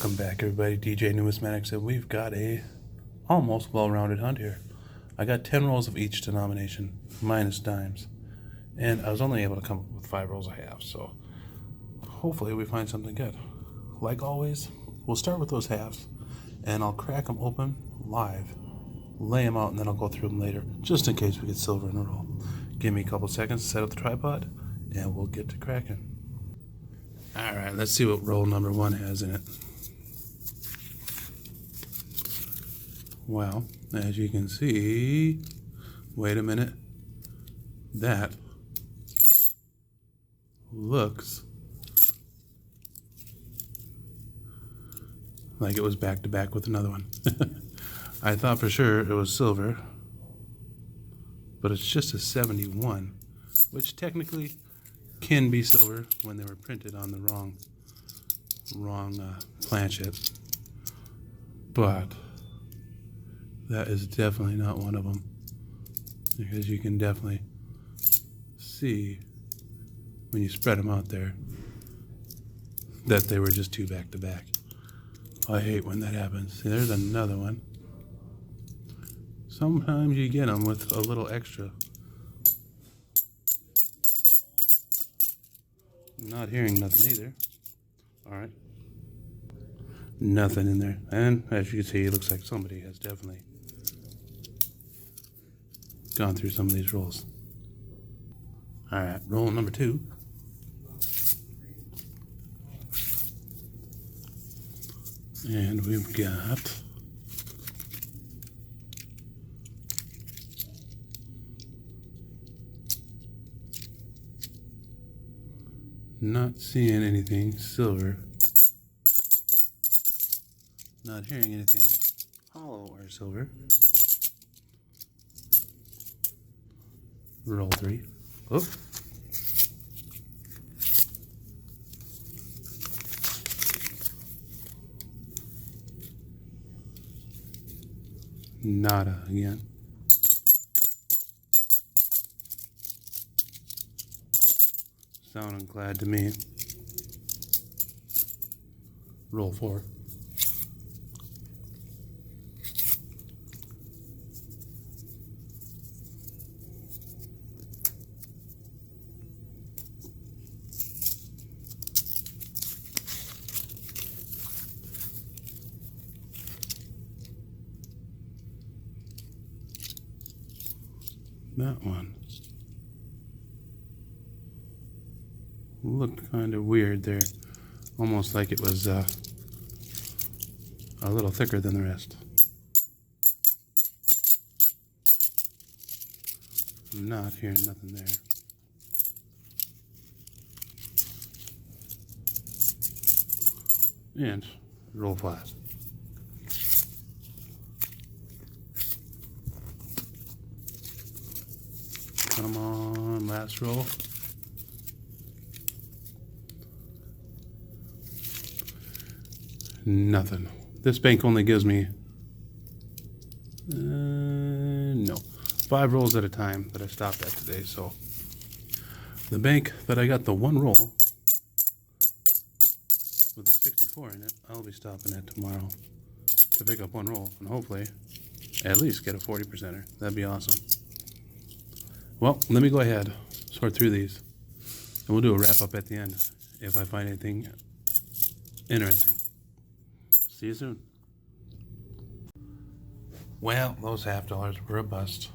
Welcome back, everybody. DJ Numismatics, and we've got a almost well-rounded hunt here. I got 10 rolls of each denomination, minus dimes, and I was only able to come up with 5 rolls of halves, so hopefully we find something good. Like always, we'll start with those halves, and I'll crack them open live, lay them out, and then I'll go through them later, just in case we get silver in a roll. Give me a couple seconds to set up the tripod, and we'll get to cracking. Alright, let's see what roll number 1 has in it. Well, as you can see, wait a minute, that looks like it was back to back with another one. I thought for sure it was silver, but it's just a 71, which technically can be silver when they were printed on the wrong planchet, but that is definitely not one of them, because you can definitely see when you spread them out there that they were just 2 back to back. I hate when that happens. See, there's another one. Sometimes you get them with a little extra. Not hearing nothing either. Alright. Nothing in there. And as you can see, it looks like somebody has definitely gone through some of these rolls. Alright, roll number 2. And we've got not seeing anything silver, not hearing anything hollow or silver. Roll 3. Oh. Nada again. Sounding glad to me. Roll 4. That one looked kind of weird there, almost like it was a little thicker than the rest. I'm not hearing nothing there. And roll 5. Come on, last roll. Nothing. This bank only gives me no, 5 rolls at a time that I stopped at today. So the bank that I got the 1 roll with a 64 in it, I'll be stopping at tomorrow to pick up 1 roll and hopefully at least get a 40%er. That'd be awesome. Well, let me go ahead, sort through these, and we'll do a wrap-up at the end if I find anything interesting. See you soon. Well, those $half were a bust,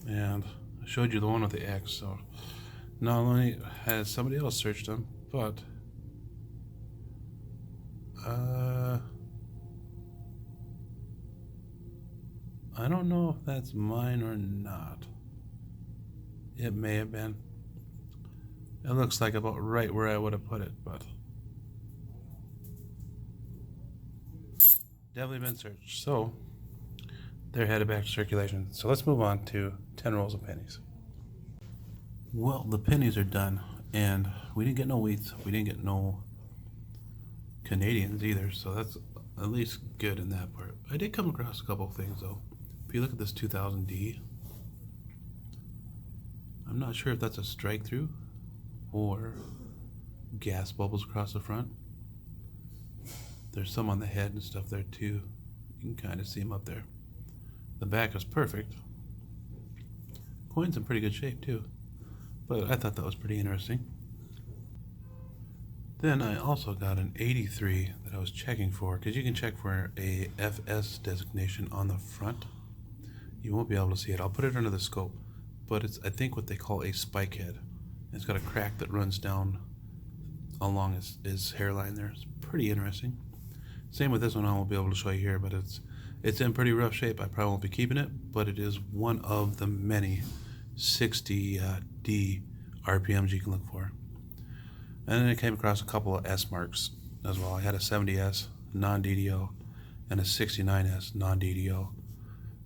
and I showed you the one with the X, so not only has somebody else searched them, but I don't know if that's mine or not. It may have been. It looks like about right where I would have put it, but definitely been searched. So they're headed back to circulation. So let's move on to 10 rolls of pennies. Well, the pennies are done, and we didn't get no wheats. We didn't get no Canadians either, so that's at least good in that part. I did come across a couple of things though. If you look at this 2000D, I'm not sure if that's a strike through or gas bubbles across the front. There's some on the head and stuff there too. You can kind of see them up there. The back is perfect. Coin's in pretty good shape too. But I thought that was pretty interesting. Then I also got an 83 that I was checking for, because you can check for a FS designation on the front. You won't be able to see it. I'll put it under the scope. But it's, I think, what they call a spike head. It's got a crack that runs down along his hairline there. It's pretty interesting. Same with this one. I won't be able to show you here, but it's in pretty rough shape. I probably won't be keeping it, but it is one of the many 60D RPMs you can look for. And then I came across a couple of S marks as well. I had a 70S non-DDO and a 69S non-DDO,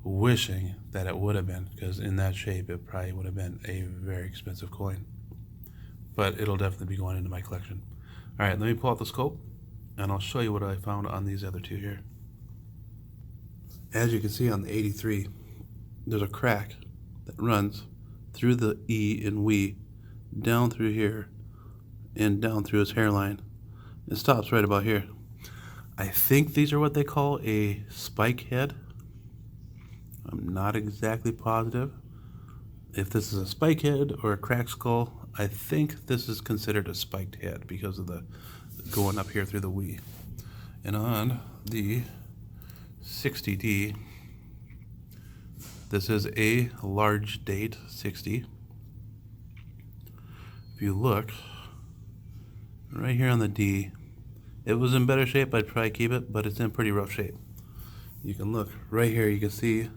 wishing that it would have been, because in that shape it probably would have been a very expensive coin. But it'll definitely be going into my collection. All right, let me pull out the scope and I'll show you what I found on these other two here. As you can see on the 83, there's a crack that runs through the E in we, down through here, and down through his hairline. It stops right about here. I think these are what they call a spike head. I'm not exactly positive if this is a spike head or a cracked skull. I think this is considered a spiked head because of the going up here through the we. And on the 60D, this is a large date 60. If you look right here on the D, it was in better shape. I'd probably keep it, but it's in pretty rough shape. You can look right here, you can see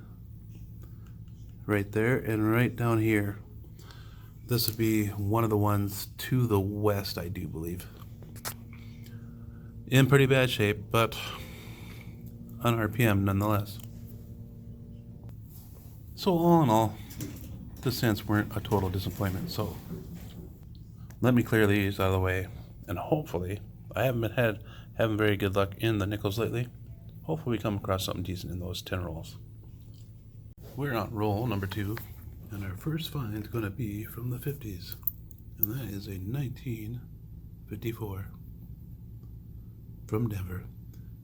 right there and right down here. This would be one of the ones to the west, I do believe. In pretty bad shape, but on RPM nonetheless. So all in all, the cents weren't a total disappointment. So let me clear these out of the way, and hopefully, I haven't been having very good luck in the nickels lately. Hopefully we come across something decent in those 10 rolls. We're on roll number 2, and our first find is going to be from the 50s, and that is a 1954 from Denver.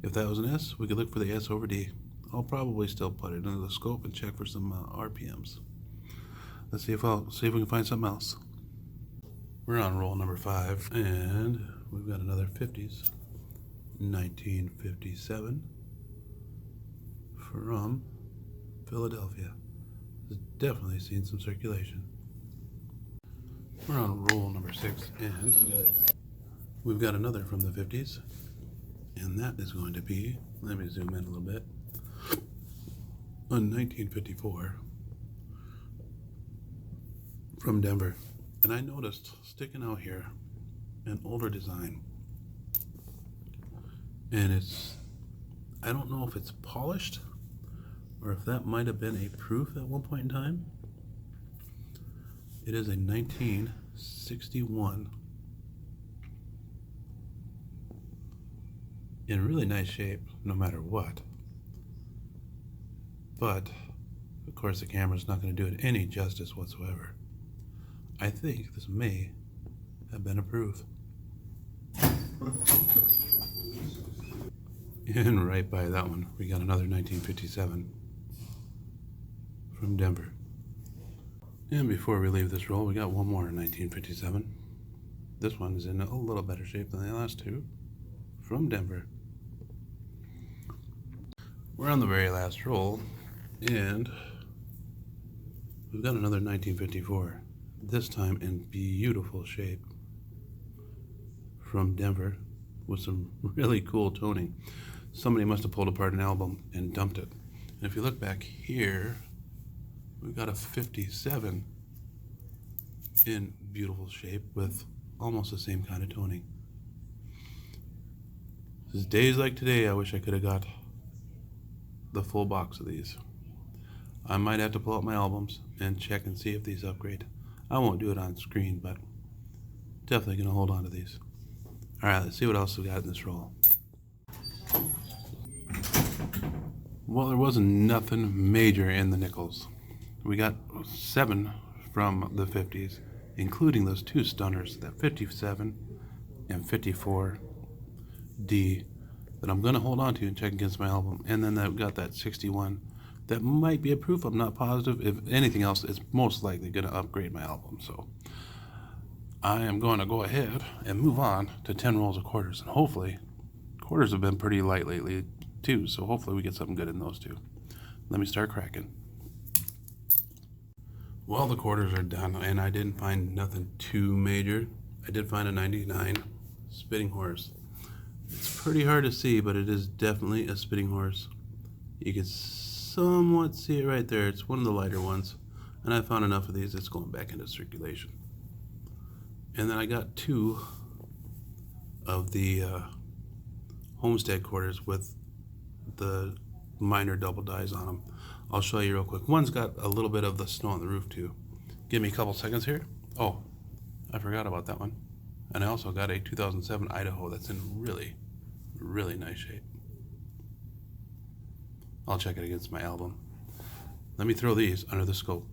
If that was an S, we could look for the S over D. I'll probably still put it under the scope and check for some RPMs. Let's see if we can find something else. We're on roll number 5, and we've got another 50s, 1957 from Philadelphia. Has definitely seen some circulation. We're on roll number 6, and we've got another from the 50s, and that is going to be, let me zoom in a little bit, a 1954 from Denver. And I noticed sticking out here an older design, and it's, I don't know if it's polished or if that might have been a proof at one point in time. It is a 1961 in really nice shape no matter what, but of course the camera's not going to do it any justice whatsoever. I think this may have been a proof. And right by that one, we got another 1957 from Denver. And before we leave this roll, we got one more in 1957. This one is in a little better shape than the last two, from Denver. We're on the very last roll, and we've got another 1954. This time in beautiful shape from Denver with some really cool toning. Somebody must have pulled apart an album and dumped it. And if you look back here, we've got a 57 in beautiful shape with almost the same kind of toning. This is days like today, I wish I could have got the full box of these. I might have to pull out my albums and check and see if these upgrade. I won't do it on screen, but definitely going to hold on to these. All right, let's see what else we got in this roll. Well, there wasn't nothing major in the nickels. We got 7 from the 50s, including those 2 stunners, that 57 and 54D that I'm going to hold on to and check against my album. And then I've got that 61. That might be a proof. I'm not positive. If anything else, it's most likely going to upgrade my album. So I am going to go ahead and move on to 10 rolls of quarters. And hopefully, quarters have been pretty light lately too. So hopefully we get something good in those too. Let me start cracking. Well, the quarters are done, and I didn't find nothing too major. I did find a 99 spitting horse. It's pretty hard to see, but it is definitely a spitting horse. You can somewhat see it right there. It's one of the lighter ones, and I found enough of these. It's going back into circulation. And then I got 2 of the homestead quarters with the minor double dies on them. I'll show you real quick. One's got a little bit of the snow on the roof too. Give me a couple seconds here. Oh, I forgot about that one. And I also got a 2007 Idaho that's in really, really nice shape. I'll check it against my album. Let me throw these under the scope.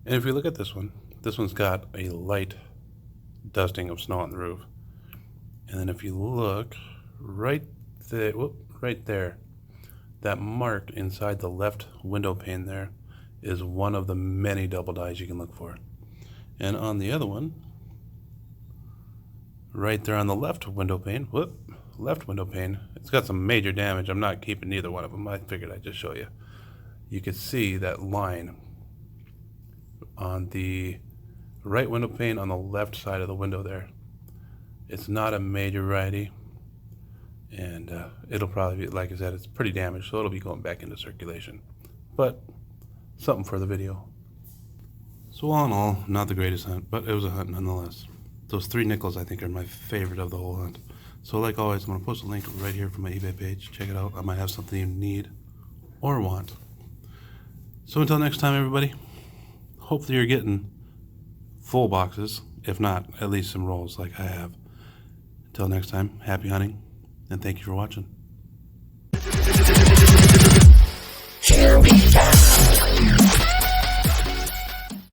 And if you look at this one's got a light dusting of snow on the roof. And then if you look right there, that mark inside the left window pane there is one of the many double dies you can look for. And on the other one, right there on the left window pane, it's got some major damage. I'm not keeping neither one of them. I figured I'd just show you. You could see that line on the right window pane on the left side of the window there. It's not a major variety, and it'll probably be, like I said, it's pretty damaged, so it'll be going back into circulation. But something for the video. So all in all, not the greatest hunt, but it was a hunt nonetheless. Those 3 nickels I think are my favorite of the whole hunt. So like always, I'm going to post a link right here from my eBay page. Check it out. I might have something you need or want. So until next time, everybody, hopefully you're getting full boxes, if not at least some rolls like I have. Until next time, happy hunting, and thank you for watching. Here we go.